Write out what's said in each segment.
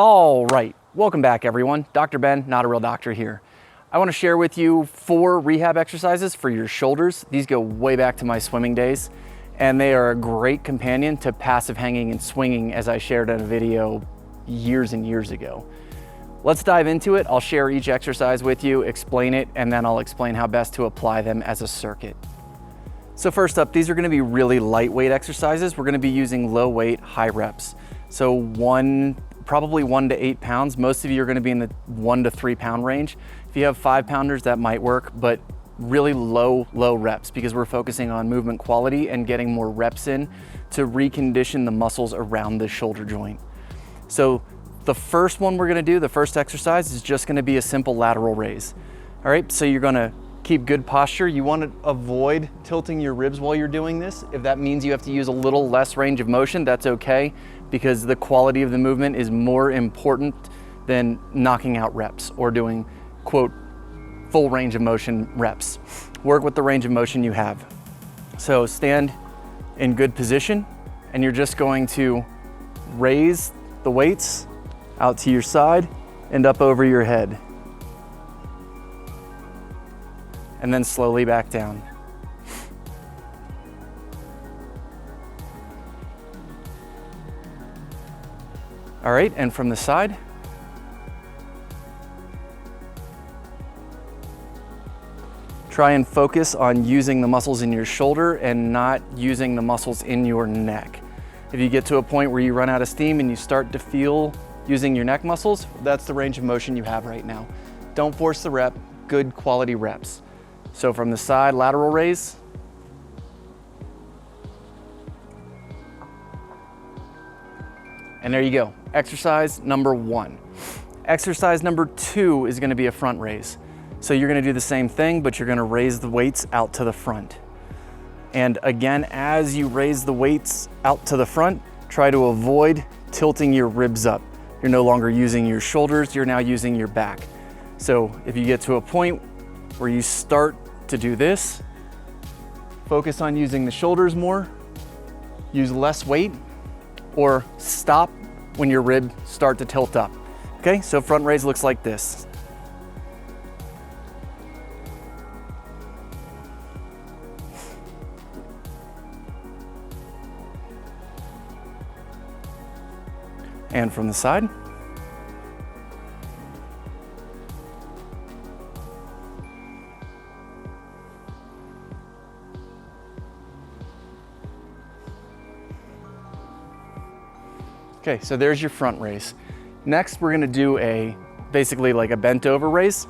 All right, welcome back everyone. Dr. Ben, not a real doctor here. I want to share with you 4 rehab exercises for your shoulders. These go way back to my swimming days, and they are a great companion to passive hanging and swinging, as I shared in a video years and years ago. Let's dive into it. I'll share each exercise with you, explain it, and then I'll explain how best to apply them as a circuit. So first up, these are going to be really lightweight exercises. We're going to be using low weight, high reps. So probably 1 to 8 pounds. Most of you are going to be in the 1 to 3 pound range. If you have 5 pounders, that might work, but really low reps, because we're focusing on movement quality and getting more reps in to recondition the muscles around the shoulder joint. So the first one we're going to do, the first exercise, is just going to be a simple lateral raise. All right, so you're going to keep good posture. You want to avoid tilting your ribs while you're doing this. If that means you have to use a little less range of motion, that's okay, because the quality of the movement is more important than knocking out reps or doing, quote, full range of motion reps. Work with the range of motion you have. So stand in good position, and you're just going to raise the weights out to your side and up over your head. And then slowly back down. All right, and from the side. Try and focus on using the muscles in your shoulder and not using the muscles in your neck. If you get to a point where you run out of steam and you start to feel using your neck muscles, that's the range of motion you have right now. Don't force the rep, good quality reps. So from the side, lateral raise. And there you go, exercise number 1. Exercise number 2 is going to be a front raise. So you're going to do the same thing, but you're going to raise the weights out to the front. And again, as you raise the weights out to the front, try to avoid tilting your ribs up. You're no longer using your shoulders, you're now using your back. So if you get to a point where you start to do this, focus on using the shoulders more, use less weight, or stop when your ribs start to tilt up. Okay, so front raise looks like this. And from the side. Okay, so there's your front raise. Next, we're gonna do basically like a bent over raise.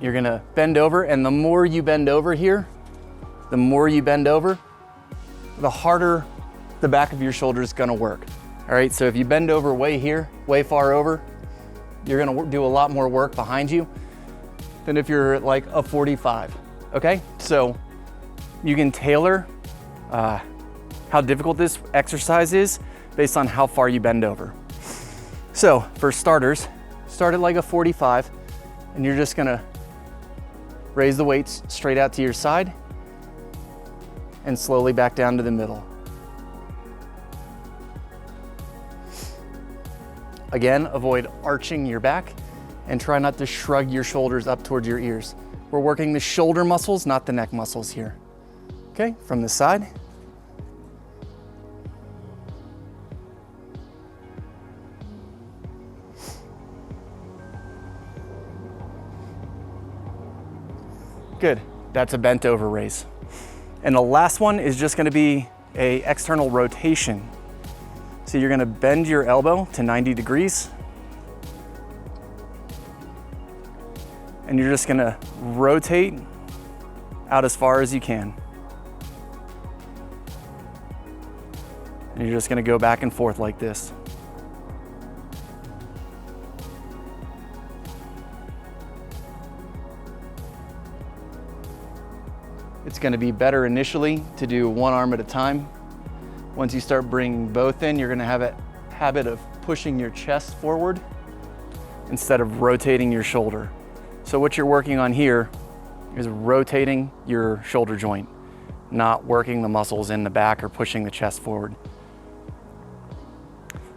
You're gonna bend over, and the more you bend over here, the harder the back of your shoulder is gonna work. All right, so if you bend over way far over, you're gonna do a lot more work behind you than if you're at like a 45, okay? So you can tailor how difficult this exercise is based on how far you bend over. So for starters, start at like a 45, and you're just gonna raise the weights straight out to your side and slowly back down to the middle. Again, avoid arching your back and try not to shrug your shoulders up towards your ears. We're working the shoulder muscles, not the neck muscles here. Okay, from the side. Good, that's a bent over raise. And the last one is just gonna be an external rotation. So you're gonna bend your elbow to 90 degrees. And you're just gonna rotate out as far as you can. And you're just gonna go back and forth like this. It's gonna be better initially to do one arm at a time. Once you start bringing both in, you're gonna have a habit of pushing your chest forward instead of rotating your shoulder. So what you're working on here is rotating your shoulder joint, not working the muscles in the back or pushing the chest forward.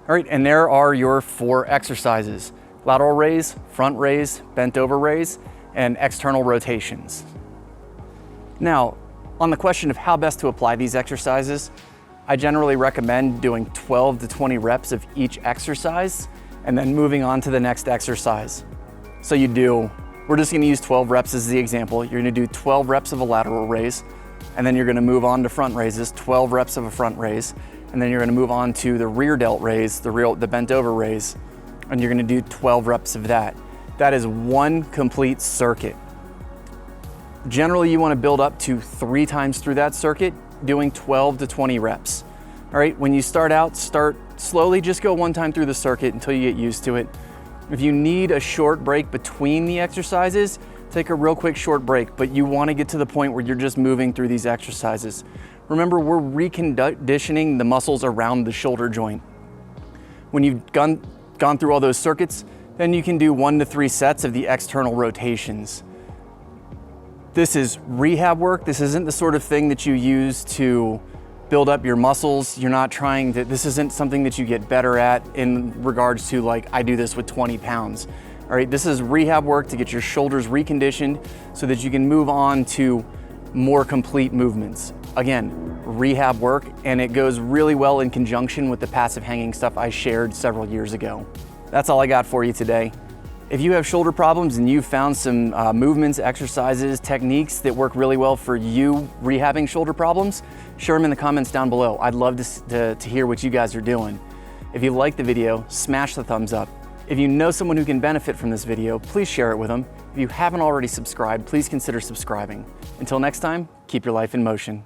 All right, and there are your 4 exercises: lateral raise, front raise, bent over raise, and external rotations. Now, on the question of how best to apply these exercises, I generally recommend doing 12 to 20 reps of each exercise and then moving on to the next exercise. So we're just gonna use 12 reps as the example. You're gonna do 12 reps of a lateral raise, and then you're gonna move on to front raises, 12 reps of a front raise, and then you're gonna move on to the rear delt raise, the bent over raise, and you're gonna do 12 reps of that. That is one complete circuit. Generally, you wanna build up to 3 times through that circuit, doing 12 to 20 reps. All right, when you start slowly, just go 1 time through the circuit until you get used to it. If you need a short break between the exercises, take a real quick short break, but you wanna get to the point where you're just moving through these exercises. Remember, we're reconditioning the muscles around the shoulder joint. When you've gone through all those circuits, then you can do 1 to 3 sets of the external rotations. This is rehab work. This isn't the sort of thing that you use to build up your muscles. This isn't something that you get better at in regards to like, I do this with 20 pounds. All right, this is rehab work to get your shoulders reconditioned so that you can move on to more complete movements. Again, rehab work, and it goes really well in conjunction with the passive hanging stuff I shared several years ago. That's all I got for you today. If you have shoulder problems and you've found some movements, exercises, techniques that work really well for you rehabbing shoulder problems, share them in the comments down below. I'd love to hear what you guys are doing. If you like the video, smash the thumbs up. If you know someone who can benefit from this video, please share it with them. If you haven't already subscribed, please consider subscribing. Until next time, keep your life in motion.